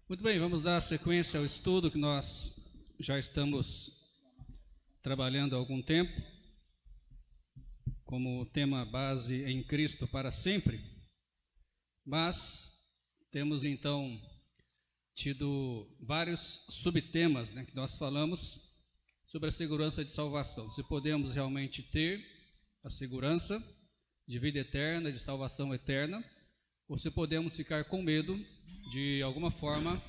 Muito bem, vamos dar sequência ao estudo que nós já estamos trabalhando há algum tempo, como tema base em Cristo para sempre, mas temos então tido vários subtemas, que nós falamos sobre a segurança de salvação, se podemos realmente ter a segurança de vida eterna, de salvação eterna, ou se podemos ficar com medo de alguma forma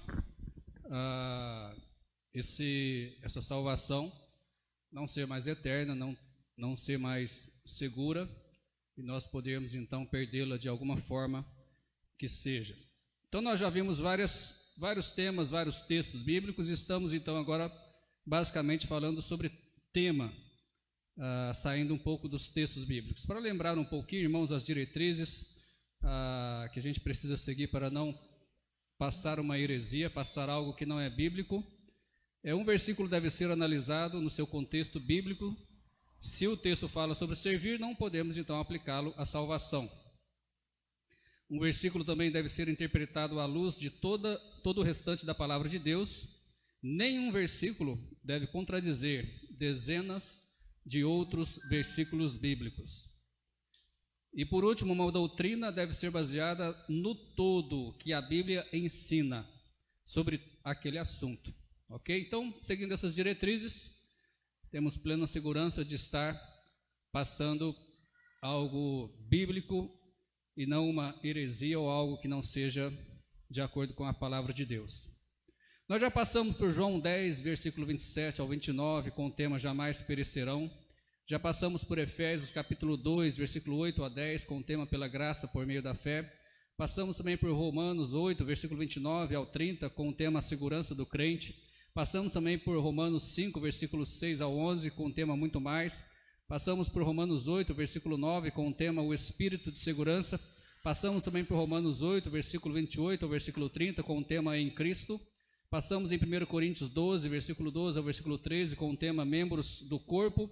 essa salvação não ser mais eterna, não ser mais segura, e nós podemos então perdê-la de alguma forma que seja. Então nós já vimos vários temas, vários textos bíblicos, e estamos então agora basicamente falando sobre tema, saindo um pouco dos textos bíblicos. Para lembrar um pouquinho, irmãos, as diretrizes que a gente precisa seguir para não passar uma heresia, passar algo que não é bíblico. Um versículo deve ser analisado no seu contexto bíblico. Se o texto fala sobre servir, não podemos então aplicá-lo à salvação. Um versículo também deve ser interpretado à luz de todo o restante da palavra de Deus. Nenhum versículo deve contradizer dezenas de outros versículos bíblicos. E por último, uma doutrina deve ser baseada no todo que a Bíblia ensina sobre aquele assunto. Ok? Então, seguindo essas diretrizes, temos plena segurança de estar passando algo bíblico e não uma heresia ou algo que não seja de acordo com a palavra de Deus. Nós já passamos por João 10, versículo 27 ao 29, com o tema jamais perecerão. Já passamos por Efésios capítulo 2, versículo 8 a 10, com o tema pela graça por meio da fé. Passamos também por Romanos 8, versículo 29 ao 30, com o tema a segurança do crente. Passamos também por Romanos 5, versículos 6 ao 11, com o tema muito mais. Passamos por Romanos 8, versículo 9, com o tema o espírito de segurança. Passamos também por Romanos 8, versículo 28 ao versículo 30, com o tema em Cristo. Passamos em 1 Coríntios 12, versículo 12 ao versículo 13, com o tema membros do corpo.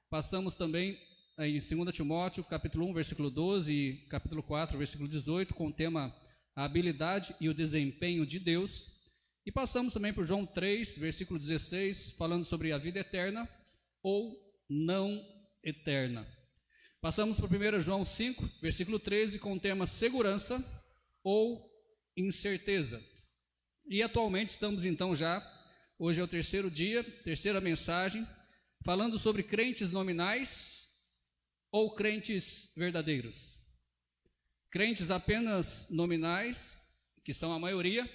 Passamos também em 2 Timóteo, capítulo 1, versículo 12 e capítulo 4, versículo 18, com o tema a habilidade e o desempenho de Deus. E passamos também por João 3, versículo 16, falando sobre a vida eterna ou não eterna. Passamos por 1 João 5, versículo 13, com o tema segurança ou incerteza. E atualmente estamos então hoje é o terceiro dia, terceira mensagem, falando sobre crentes nominais ou crentes verdadeiros. Crentes apenas nominais, que são a maioria,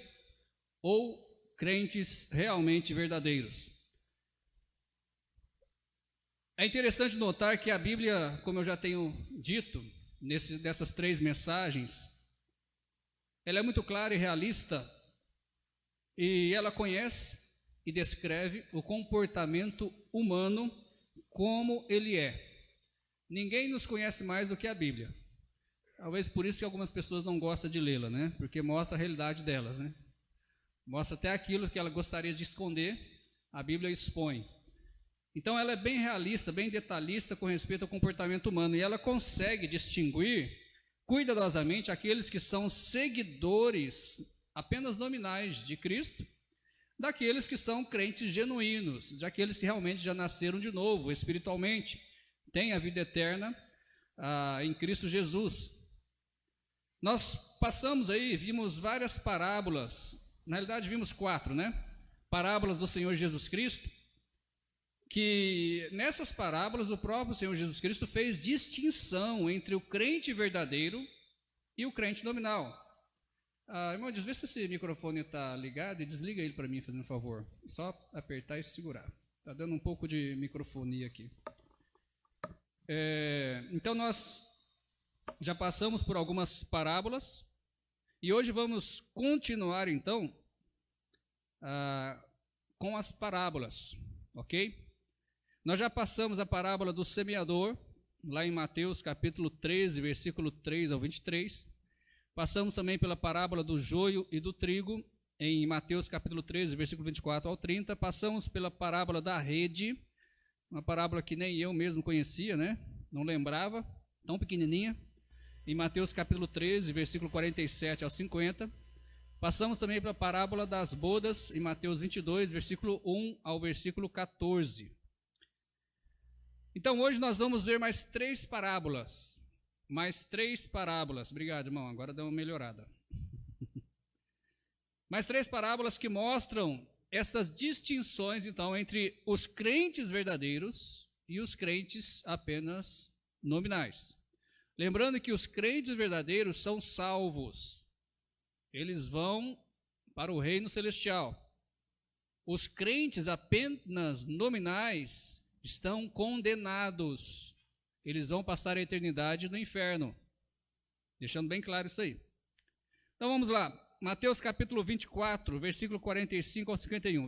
ou crentes realmente verdadeiros. É interessante notar que a Bíblia, como eu já tenho dito, dessas três mensagens, ela é muito clara e realista, e ela conhece e descreve o comportamento humano como ele é. Ninguém nos conhece mais do que a Bíblia. Talvez por isso que algumas pessoas não gostam de lê-la, Porque mostra a realidade delas, Mostra até aquilo que ela gostaria de esconder, a Bíblia expõe. Então ela é bem realista, bem detalhista com respeito ao comportamento humano, e ela consegue distinguir cuidadosamente aqueles que são seguidores apenas nominais de Cristo, daqueles que são crentes genuínos, daqueles que realmente já nasceram de novo, espiritualmente, têm a vida eterna em Cristo Jesus. Nós passamos aí, vimos várias parábolas, na realidade vimos 4, Parábolas do Senhor Jesus Cristo, que nessas parábolas o próprio Senhor Jesus Cristo fez distinção entre o crente verdadeiro e o crente nominal. Irmão, vê se esse microfone está ligado e desliga ele para mim, fazendo um favor. Só apertar e segurar. Está dando um pouco de microfonia aqui. Então nós já passamos por algumas parábolas e hoje vamos continuar então com as parábolas, ok? Nós já passamos a parábola do semeador, lá em Mateus capítulo 13, versículo 3 ao 23. Passamos também pela parábola do joio e do trigo, em Mateus capítulo 13, versículo 24 ao 30. Passamos pela parábola da rede, uma parábola que nem eu mesmo conhecia, Não lembrava, tão pequenininha. Em Mateus capítulo 13, versículo 47 ao 50. Passamos também para a parábola das bodas, em Mateus 22, versículo 1 ao versículo 14. Então, hoje nós vamos ver mais três parábolas. Obrigado, irmão, agora deu uma melhorada. Mais três parábolas que mostram essas distinções, então, entre os crentes verdadeiros e os crentes apenas nominais. Lembrando que os crentes verdadeiros são salvos. Eles vão para o reino celestial. Os crentes apenas nominais estão condenados. Eles vão passar a eternidade no inferno. Deixando bem claro isso aí. Então vamos lá. Mateus capítulo 24, versículo 45 ao 51.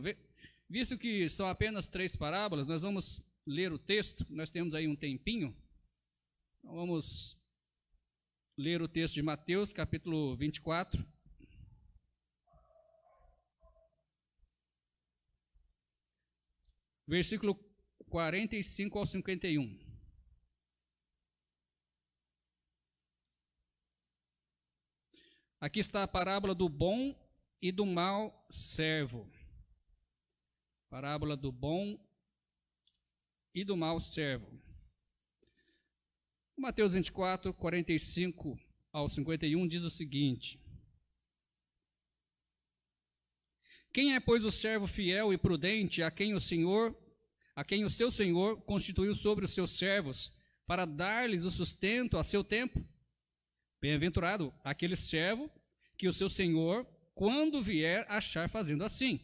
Visto que são apenas três parábolas, nós vamos ler o texto. Nós temos aí um tempinho. Então vamos ler o texto de Mateus capítulo 24. Versículo 45 ao 51. Aqui está a parábola do bom e do mau servo. Parábola do bom e do mau servo. Mateus 24, 45 ao 51 diz o seguinte: Quem é, pois, o servo fiel e prudente a quem o seu senhor constituiu sobre os seus servos para dar-lhes o sustento a seu tempo? Bem-aventurado aquele servo que o seu senhor, quando vier, achar fazendo assim.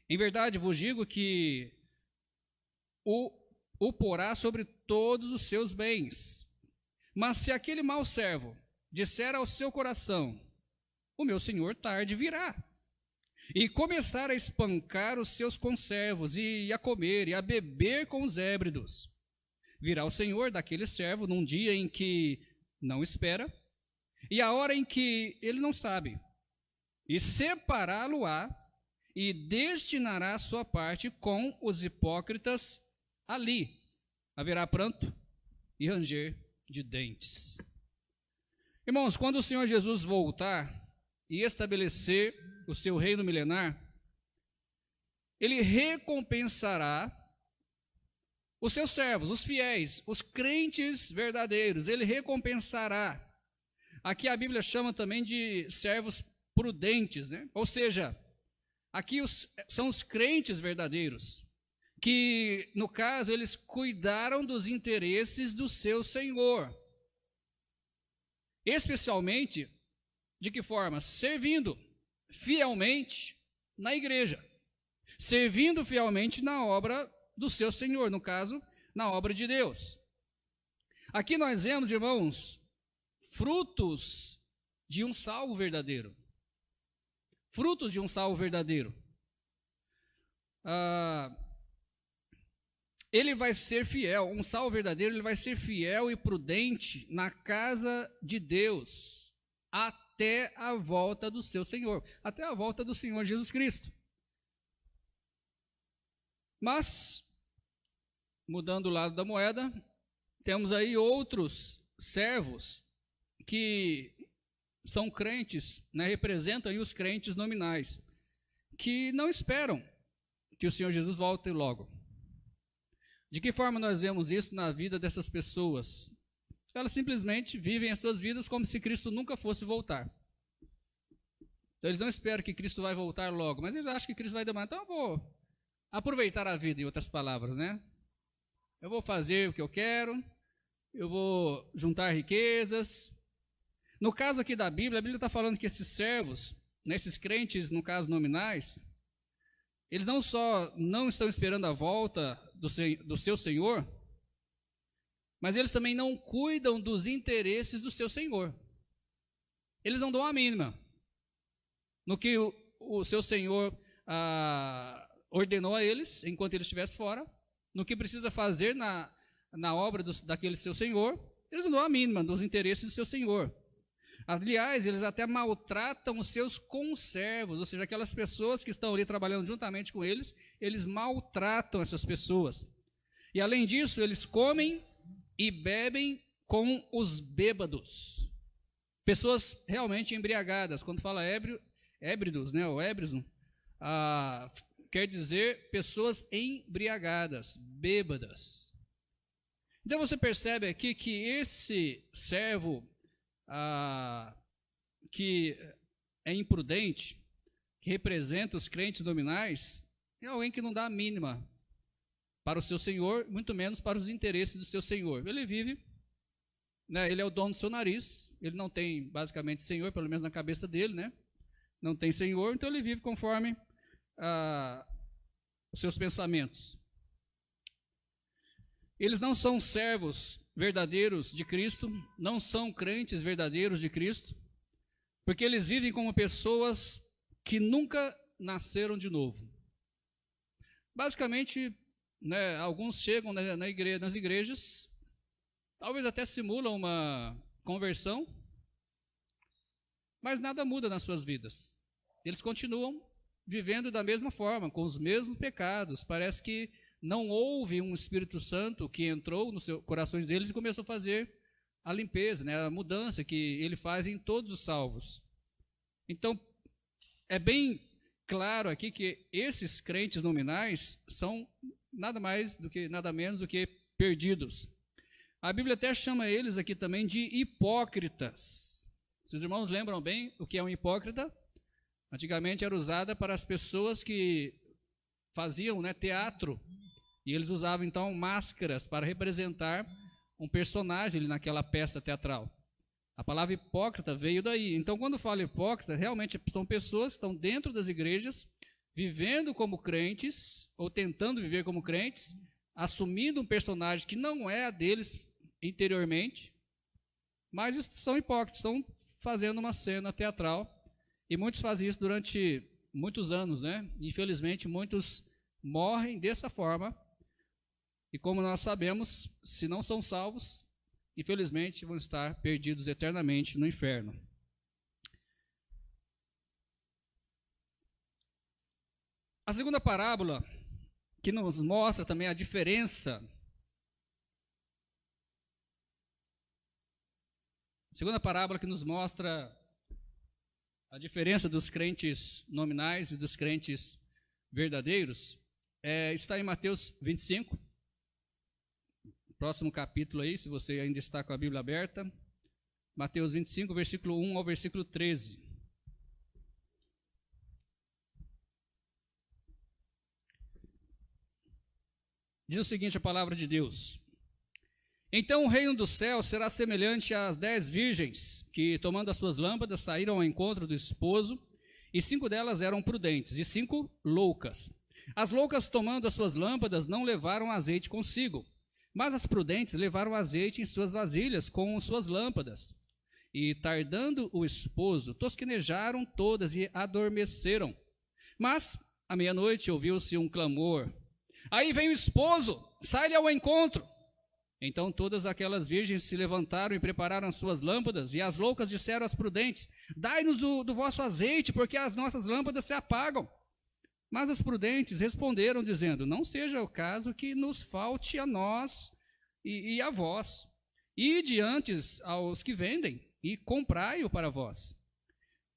Em verdade vos digo que o porá sobre todos os seus bens. Mas se aquele mau servo disser ao seu coração: o meu senhor tarde virá, e começar a espancar os seus conservos, e a comer e a beber com os ébridos, virá o senhor daquele servo num dia em que não espera, e a hora em que ele não sabe, e separá-lo-á, e destinará a sua parte com os hipócritas. Ali haverá pranto e ranger de dentes. Irmãos, quando o Senhor Jesus voltar e estabelecer o seu reino milenar, ele recompensará os seus servos, os fiéis, os crentes verdadeiros. Ele recompensará. Aqui a Bíblia chama também de servos prudentes, né? Ou seja, aqui são os crentes verdadeiros, que, no caso, eles cuidaram dos interesses do seu Senhor. Especialmente, de que forma? Servindo fielmente na igreja, servindo fielmente na obra do seu Senhor, no caso, na obra de Deus. Aqui nós vemos, irmãos, frutos de um salvo verdadeiro. Frutos de um salvo verdadeiro. Ele vai ser fiel, um salvo verdadeiro, ele vai ser fiel e prudente na casa de Deus, até a volta do seu Senhor, até a volta do Senhor Jesus Cristo. Mas, mudando o lado da moeda, temos aí outros servos que são crentes, né, representam aí os crentes nominais, que não esperam que o Senhor Jesus volte logo. De que forma nós vemos isso na vida dessas pessoas? Elas simplesmente vivem as suas vidas como se Cristo nunca fosse voltar. Então eles não esperam que Cristo vai voltar logo, mas eles acham que Cristo vai demorar. Então eu vou aproveitar a vida, em outras palavras, né? Eu vou fazer o que eu quero, eu vou juntar riquezas. No caso aqui da Bíblia, a Bíblia está falando que esses servos, né, esses crentes, no caso nominais, eles não só não estão esperando a volta do seu Senhor, mas eles também não cuidam dos interesses do seu Senhor. Eles não dão a mínima no que o seu Senhor ordenou a eles, enquanto ele estivesse fora, no que precisa fazer na obra daquele seu Senhor. Eles não dão a mínima dos interesses do seu Senhor. Aliás, eles até maltratam os seus conservos, ou seja, aquelas pessoas que estão ali trabalhando juntamente com eles, eles maltratam essas pessoas. E além disso, eles comem e bebem com os bêbados. Pessoas realmente embriagadas. Quando fala ébrio, hébridos, né, ou ébrisno, quer dizer pessoas embriagadas, bêbadas. Então você percebe aqui que esse servo que é imprudente, que representa os crentes nominais, é alguém que não dá a mínima para o seu senhor, muito menos para os interesses do seu senhor. Ele vive, né, ele é o dono do seu nariz, ele não tem basicamente senhor, pelo menos na cabeça dele, né? Não tem senhor, então ele vive conforme os seus pensamentos. Eles não são servos verdadeiros de Cristo, não são crentes verdadeiros de Cristo, porque eles vivem como pessoas que nunca nasceram de novo. Basicamente, né, alguns chegam nas igrejas, talvez até simulam uma conversão, mas nada muda nas suas vidas. Eles continuam vivendo da mesma forma, com os mesmos pecados. Parece que não houve um Espírito Santo que entrou nos corações deles e começou a fazer a limpeza, né, a mudança que ele faz em todos os salvos. Então, é bem claro aqui que esses crentes nominais são nada menos do que perdidos. A Bíblia até chama eles aqui também de hipócritas. Se os irmãos lembram bem o que é um hipócrita, antigamente era usada para as pessoas que faziam, né, teatro, e eles usavam então máscaras para representar um personagem ali naquela peça teatral. A palavra hipócrita veio daí. Então, quando fala hipócrita, realmente são pessoas que estão dentro das igrejas, vivendo como crentes, ou tentando viver como crentes, assumindo um personagem que não é a deles interiormente, mas são hipócritas, estão fazendo uma cena teatral, e muitos fazem isso durante muitos anos, né? Infelizmente, muitos morrem dessa forma, e como nós sabemos, se não são salvos, infelizmente vão estar perdidos eternamente no inferno. A segunda parábola, que nos mostra também a diferença, dos crentes nominais e dos crentes verdadeiros, está em Mateus 25, próximo capítulo aí, se você ainda está com a Bíblia aberta, Mateus 25, versículo 1 ao versículo 13. Diz o seguinte a palavra de Deus: Então o reino do céu será semelhante às 10 virgens, que tomando as suas lâmpadas saíram ao encontro do esposo, e 5 delas eram prudentes, e 5 loucas. As loucas, tomando as suas lâmpadas, não levaram azeite consigo, mas as prudentes levaram azeite em suas vasilhas com suas lâmpadas. E, tardando o esposo, tosquenejaram todas e adormeceram. Mas, à meia-noite, ouviu-se um clamor: Aí vem o esposo, sai-lhe ao encontro. Então todas aquelas virgens se levantaram e prepararam as suas lâmpadas, e as loucas disseram às prudentes: Dai-nos do vosso azeite, porque as nossas lâmpadas se apagam. Mas as prudentes responderam, dizendo: Não seja o caso que nos falte a nós e a vós. Ide antes aos que vendem, e comprai-o para vós.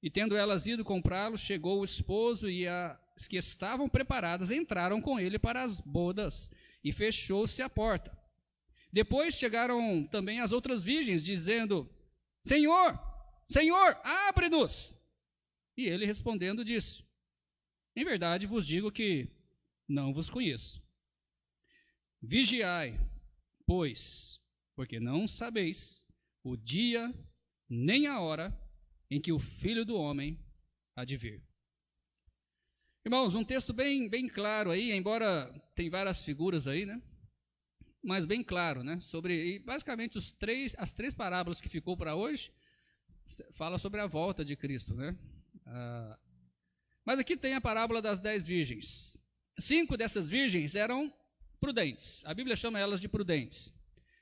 E tendo elas ido comprá-lo, chegou o esposo, e as que estavam preparadas entraram com ele para as bodas, e fechou-se a porta. Depois chegaram também as outras virgens, dizendo: Senhor, Senhor, abre-nos. E ele respondendo disse: Em verdade vos digo que não vos conheço. Vigiai, pois, porque não sabeis o dia nem a hora em que o Filho do Homem há de vir. Irmãos, um texto bem claro aí, embora tem várias figuras aí, né? Mas bem claro, né? E basicamente as três parábolas que ficou para hoje fala sobre a volta de Cristo, né? Mas aqui tem a parábola das 10 virgens. 5 dessas virgens eram prudentes. A Bíblia chama elas de prudentes.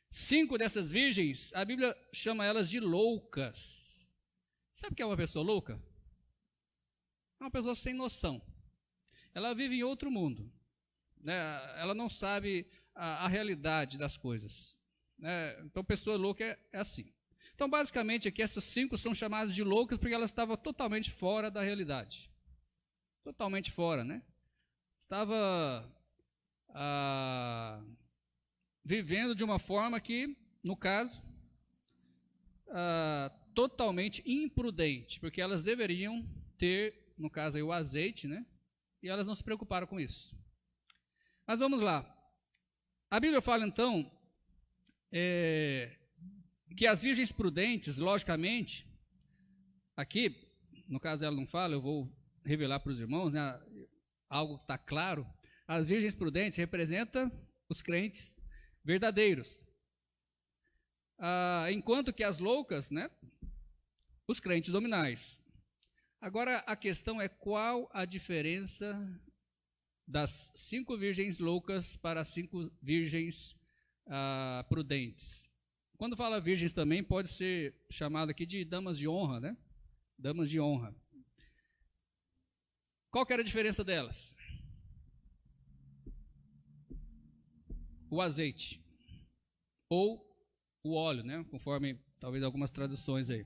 5 dessas virgens, a Bíblia chama elas de loucas. Sabe o que é uma pessoa louca? É uma pessoa sem noção. Ela vive em outro mundo, né? Ela não sabe a realidade das coisas, né? Então, pessoa louca é assim. Então, basicamente, aqui essas 5 são chamadas de loucas porque elas estavam totalmente fora da realidade. Totalmente fora, né? Estava vivendo de uma forma que, no caso, totalmente imprudente, porque elas deveriam ter, no caso aí, o azeite, né? E elas não se preocuparam com isso. Mas vamos lá. A Bíblia fala, então, que as virgens prudentes, logicamente, aqui, no caso ela não fala, eu vou revelar para os irmãos, né, algo que está claro. As virgens prudentes representam os crentes verdadeiros. Enquanto que as loucas, né, os crentes nominais. Agora, a questão é qual a diferença das 5 virgens loucas para as 5 virgens prudentes. Quando fala virgens também, pode ser chamado aqui de damas de honra, né? Damas de honra. Qual que era a diferença delas? O azeite. Ou o óleo, né? Conforme talvez algumas traduções aí.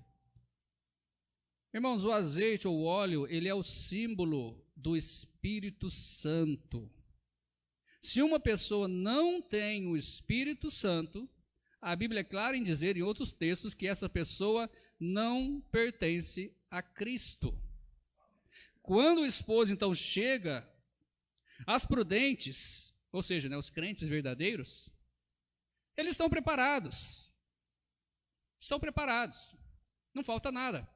Irmãos, o azeite ou o óleo, ele é o símbolo do Espírito Santo. Se uma pessoa não tem o Espírito Santo, a Bíblia é clara em dizer em outros textos que essa pessoa não pertence a Cristo. Quando o esposo então chega, as prudentes, ou seja, né, os crentes verdadeiros, eles estão preparados. Estão preparados. Não falta nada.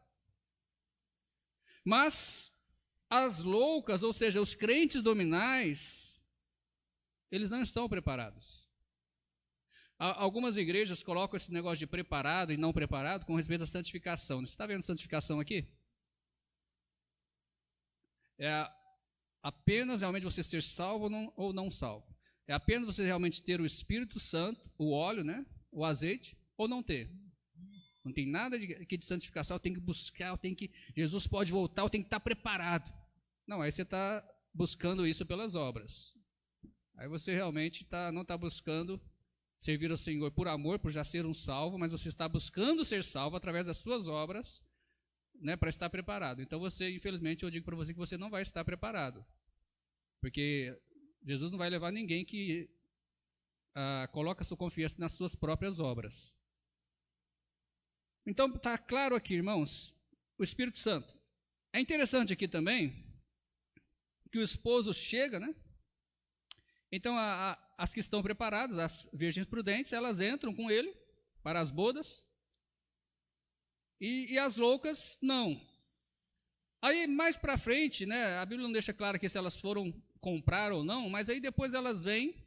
Mas as loucas, ou seja, os crentes nominais, eles não estão preparados. Algumas igrejas colocam esse negócio de preparado e não preparado com respeito à santificação. Você está vendo santificação aqui? É apenas realmente você ser salvo ou não salvo. É apenas você realmente ter o Espírito Santo, o óleo, né, o azeite, ou não ter. Não tem nada de santificação, eu tenho que buscar, Jesus pode voltar, eu tenho que estar preparado. Não, aí você está buscando isso pelas obras. Aí você realmente não está buscando servir ao Senhor por amor, por já ser um salvo, mas você está buscando ser salvo através das suas obras, né, para estar preparado. Então você, infelizmente, eu digo para você que você não vai estar preparado. Porque Jesus não vai levar ninguém que coloca sua confiança nas suas próprias obras. Então, está claro aqui, irmãos, o Espírito Santo. É interessante aqui também que o esposo chega, né? Então, as que estão preparadas, as virgens prudentes, elas entram com ele para as bodas e as loucas não. Aí, mais para frente, né, a Bíblia não deixa claro aqui se elas foram comprar ou não, mas aí depois elas vêm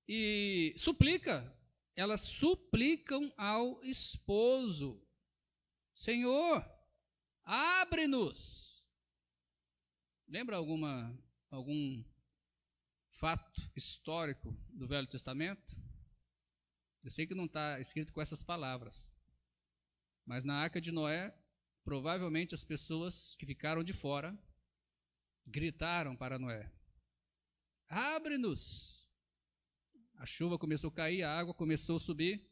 e elas suplicam ao esposo: Senhor, abre-nos. Lembra algum fato histórico do Velho Testamento? Eu sei que não está escrito com essas palavras, mas na Arca de Noé, provavelmente as pessoas que ficaram de fora gritaram para Noé: abre-nos. A chuva começou a cair, a água começou a subir,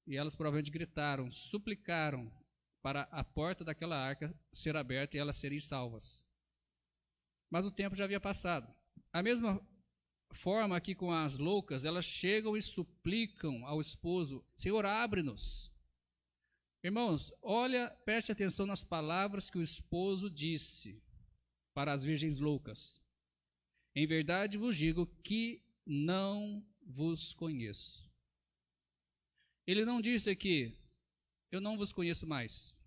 e elas provavelmente gritaram, suplicaram para a porta daquela arca ser aberta e elas serem salvas. Mas o tempo já havia passado. A mesma forma aqui com as loucas, elas chegam e suplicam ao esposo: Senhor, abre-nos. Irmãos, preste atenção nas palavras que o esposo disse para as virgens loucas: em verdade vos digo que não vos conheço. Ele não disse aqui: eu não vos conheço mais.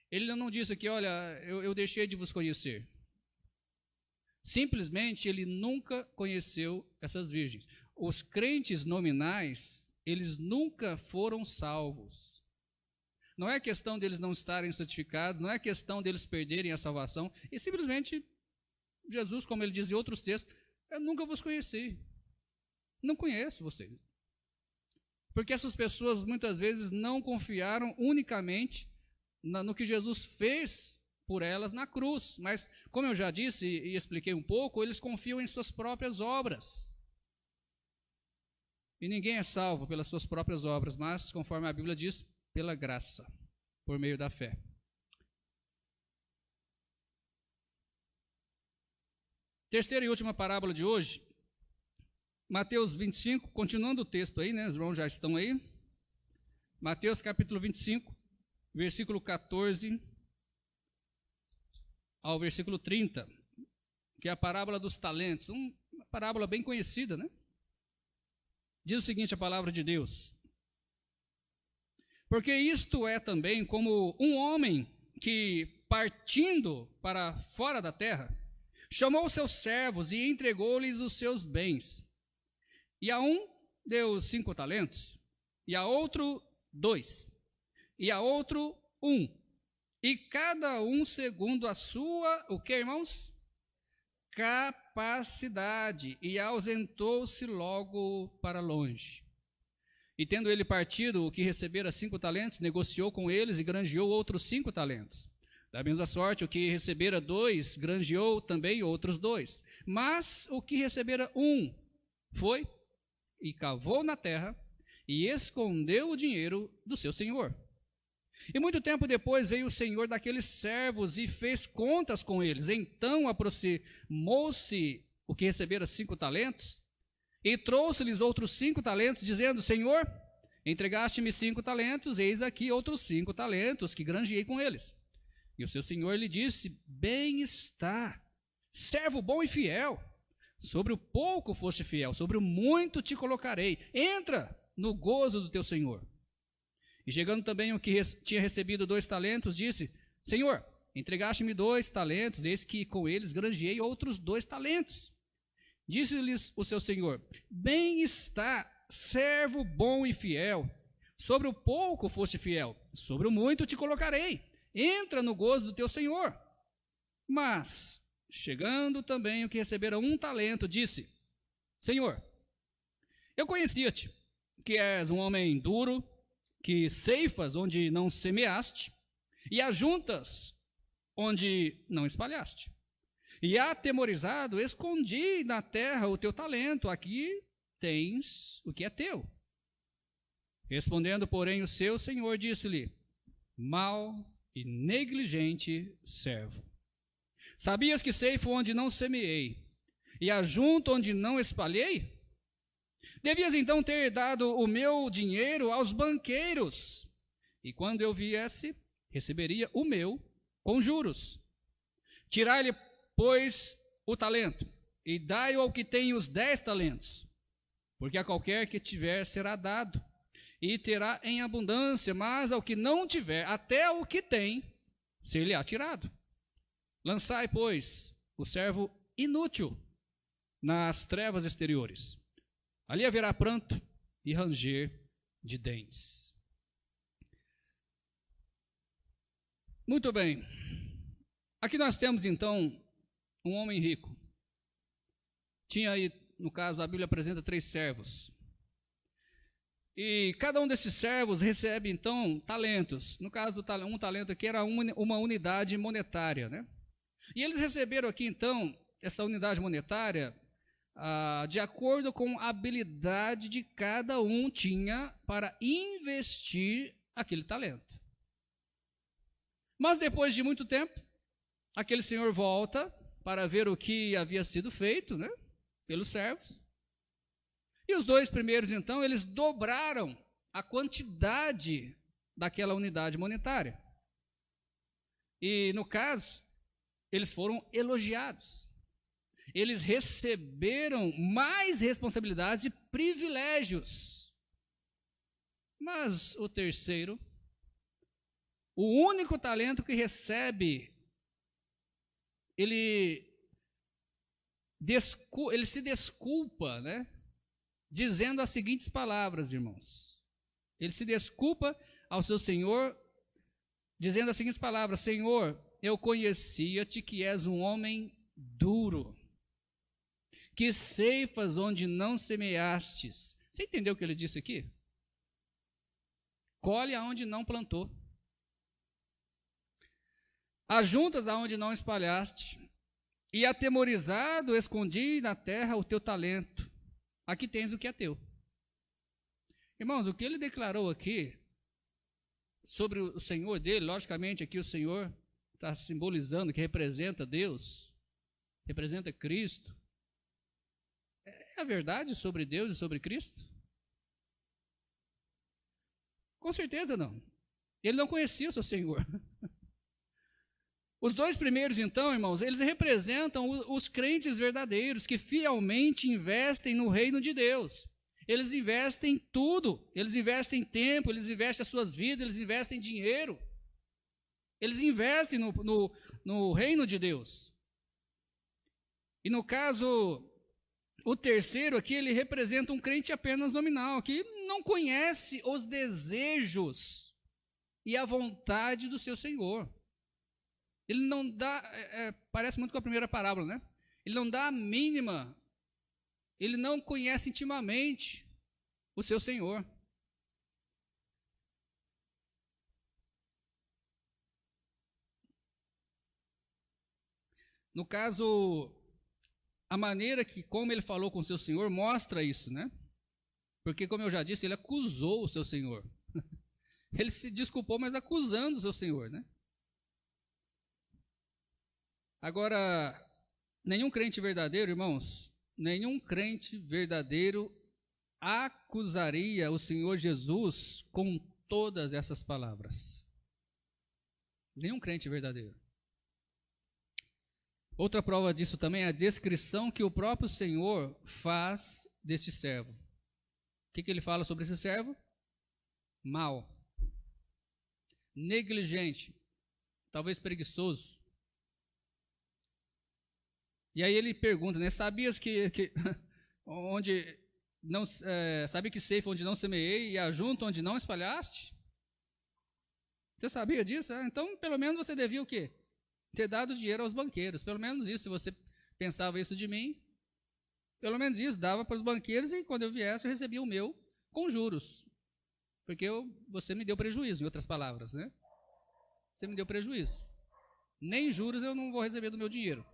Ele não disse aqui: olha, eu deixei de vos conhecer. Simplesmente ele nunca conheceu essas virgens. Os crentes nominais, eles nunca foram salvos. Não é questão deles não estarem santificados, não é questão deles perderem a salvação. E simplesmente Jesus, como ele diz em outros textos: eu nunca vos conheci. Não conheço vocês. Porque essas pessoas muitas vezes não confiaram unicamente no que Jesus fez por elas na cruz. Mas, como eu já disse e expliquei um pouco, eles confiam em suas próprias obras. E ninguém é salvo pelas suas próprias obras, mas, conforme a Bíblia diz, pela graça, por meio da fé. Terceira e última parábola de hoje, Mateus 25, continuando o texto aí, né? Os irmãos já estão aí. Mateus capítulo 25, versículo 14 ao versículo 30, que é a parábola dos talentos, uma parábola bem conhecida, né? Diz o seguinte a palavra de Deus: porque isto é também como um homem que, partindo para fora da terra, chamou seus servos e entregou-lhes os seus bens. E a um deu 5 talentos, e a outro 2, e a outro 1, e cada um segundo a sua, o que, irmãos? Capacidade, e ausentou-se logo para longe. E tendo ele partido, o que recebera 5 talentos, negociou com eles e granjeou outros 5 talentos. Da mesma sorte, o que recebera 2, granjeou também outros 2. Mas o que recebera 1, foi e cavou na terra e escondeu o dinheiro do seu senhor. E muito tempo depois veio o senhor daqueles servos e fez contas com eles. Então aproximou-se o que recebera 5 talentos e trouxe-lhes outros 5 talentos, dizendo: Senhor, entregaste-me 5 talentos, eis aqui outros 5 talentos que granjeei com eles. E o seu senhor lhe disse: bem está, servo bom e fiel. Sobre o pouco foste fiel, sobre o muito te colocarei. Entra no gozo do teu senhor. E chegando também o que tinha recebido 2 talentos, disse: Senhor, entregaste-me 2 talentos, eis que com eles granjeei outros 2 talentos. Disse-lhes o seu senhor: bem está, servo bom e fiel. Sobre o pouco foste fiel, sobre o muito te colocarei. Entra no gozo do teu senhor. Mas, chegando também o que recebera 1 talento, disse: Senhor, eu conhecia-te, que és um homem duro, que ceifas onde não semeaste, e ajuntas onde não espalhaste. E atemorizado, escondi na terra o teu talento, aqui tens o que é teu. Respondendo, porém, o seu senhor disse-lhe: mau e negligente servo. Sabias que ceifo onde não semeei, e ajunto onde não espalhei? Devias então ter dado o meu dinheiro aos banqueiros, e quando eu viesse, receberia o meu com juros. Tirai-lhe, pois, o talento, e dai-o ao que tem os 10 talentos, porque a qualquer que tiver será dado, e terá em abundância, mas ao que não tiver, até o que tem, ser-lhe-á tirado. Lançai, pois, o servo inútil nas trevas exteriores. Ali haverá pranto e ranger de dentes. Muito bem. Aqui nós temos, então, um homem rico. Tinha aí, no caso, a Bíblia apresenta 3 servos. E cada um desses servos recebe, então, talentos. No caso, um talento aqui era uma unidade monetária, né? E eles receberam aqui, então, essa unidade monetária de acordo com a habilidade de cada um tinha para investir aquele talento. Mas depois de muito tempo, aquele senhor volta para ver o que havia sido feito, né, pelos servos. E os 2 primeiros, então, eles dobraram a quantidade daquela unidade monetária. E, no caso, eles foram elogiados. Eles receberam mais responsabilidades e privilégios. Mas o terceiro, o único talento que recebe, ele se desculpa, né? Dizendo as seguintes palavras, irmãos. Ele se desculpa ao seu senhor, dizendo as seguintes palavras: Senhor, eu conhecia-te que és um homem duro, que ceifas onde não semeastes. Você entendeu o que ele disse aqui? Colhe aonde não plantou, ajuntas aonde não espalhaste, e atemorizado escondi na terra o teu talento. Aqui tens o que é teu. Irmãos, o que ele declarou aqui sobre o Senhor dele, logicamente aqui o Senhor está simbolizando que representa Deus, representa Cristo. É a verdade sobre Deus e sobre Cristo? Com certeza não. Ele não conhecia o seu Senhor. Os dois primeiros, então, irmãos, eles representam os crentes verdadeiros que fielmente investem no reino de Deus. Eles investem tudo, eles investem tempo, eles investem as suas vidas, eles investem dinheiro. Eles investem no reino de Deus. E no caso, o terceiro aqui, ele representa um crente apenas nominal, que não conhece os desejos e a vontade do seu Senhor. Ele não dá, parece muito com a primeira parábola, né? Ele não dá a mínima, ele não conhece intimamente o seu Senhor. No caso, a maneira como ele falou com o seu Senhor mostra isso, né? Porque, como eu já disse, ele acusou o seu Senhor. Ele se desculpou, mas acusando o seu Senhor, né? Agora, nenhum crente verdadeiro, irmãos, nenhum crente verdadeiro acusaria o Senhor Jesus com todas essas palavras. Nenhum crente verdadeiro. Outra prova disso também é a descrição que o próprio Senhor faz desse servo. O que ele fala sobre esse servo? Mau, negligente, talvez preguiçoso. E aí ele pergunta, né? Sabias que onde não sabia que ceifa onde não semeei e ajunto onde não espalhaste? Você sabia disso? Então, pelo menos você devia o quê? Ter dado dinheiro aos banqueiros. Pelo menos isso, se você pensava isso de mim, pelo menos isso, dava para os banqueiros e quando eu viesse eu recebia o meu com juros. Porque você me deu prejuízo, em outras palavras, né? Você me deu prejuízo. Nem juros eu não vou receber do meu dinheiro.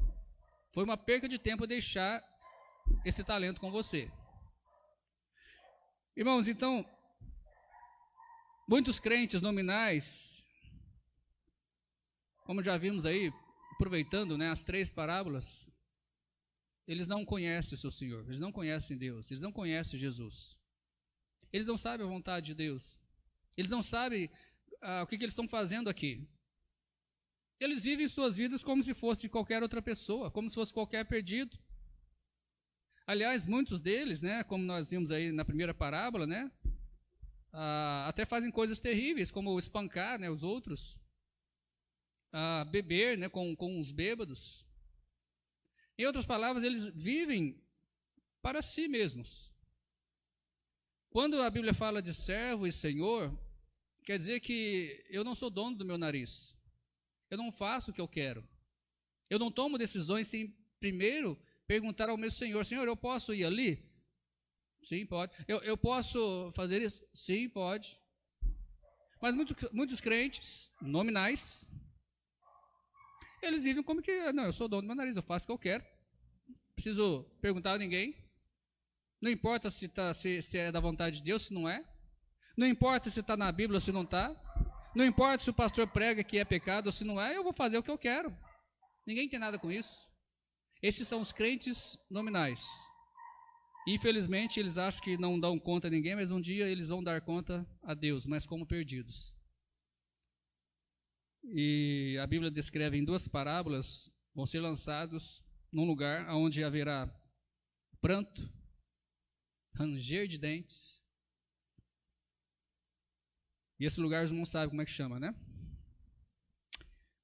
Foi uma perca de tempo deixar esse talento com você. Irmãos, então, muitos crentes nominais, como já vimos aí, aproveitando, né, as 3 parábolas, eles não conhecem o seu Senhor, eles não conhecem Deus, eles não conhecem Jesus. Eles não sabem a vontade de Deus. Eles não sabem o que eles estão fazendo aqui. Eles vivem suas vidas como se fosse qualquer outra pessoa, como se fosse qualquer perdido. Aliás, muitos deles, né, como nós vimos aí na primeira parábola, né, até fazem coisas terríveis, como espancar, né, os outros, beber, né, com os bêbados. Em outras palavras, eles vivem para si mesmos. Quando a Bíblia fala de servo e senhor, quer dizer que eu não sou dono do meu nariz. Eu não faço o que eu quero. Eu não tomo decisões sem primeiro perguntar ao meu Senhor: Senhor, eu posso ir ali? Sim, pode. Eu posso fazer isso? Sim, pode. Mas muitos crentes nominais, eles vivem como que, não, eu sou dono do meu nariz, eu faço o que eu quero. Não preciso perguntar a ninguém. Não importa se é da vontade de Deus, se não é. Não importa se está na Bíblia ou se não está. Não importa se o pastor prega que é pecado ou se não é, eu vou fazer o que eu quero. Ninguém tem nada com isso. Esses são os crentes nominais. Infelizmente, eles acham que não dão conta a ninguém, mas um dia eles vão dar conta a Deus, mas como perdidos. E a Bíblia descreve em 2 parábolas, vão ser lançados num lugar onde haverá pranto, ranger de dentes. E esse lugar os irmãos sabem como é que chama, né?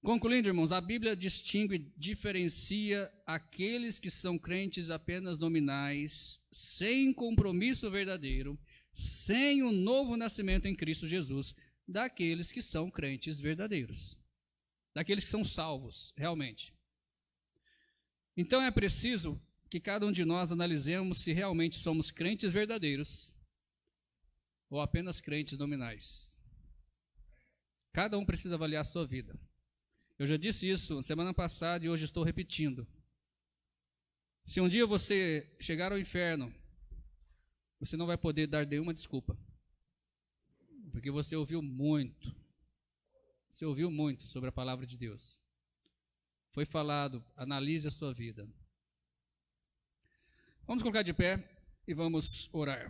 Concluindo, irmãos, a Bíblia distingue e diferencia aqueles que são crentes apenas nominais, sem compromisso verdadeiro, sem o novo nascimento em Cristo Jesus, daqueles que são crentes verdadeiros, daqueles que são salvos, realmente. Então é preciso que cada um de nós analisemos se realmente somos crentes verdadeiros ou apenas crentes nominais. Cada um precisa avaliar a sua vida. Eu já disse isso semana passada e hoje estou repetindo. Se um dia você chegar ao inferno, você não vai poder dar nenhuma desculpa. porque você ouviu muito. Você ouviu muito sobre a palavra de Deus. Foi falado, analise a sua vida. Vamos colocar de pé e vamos orar.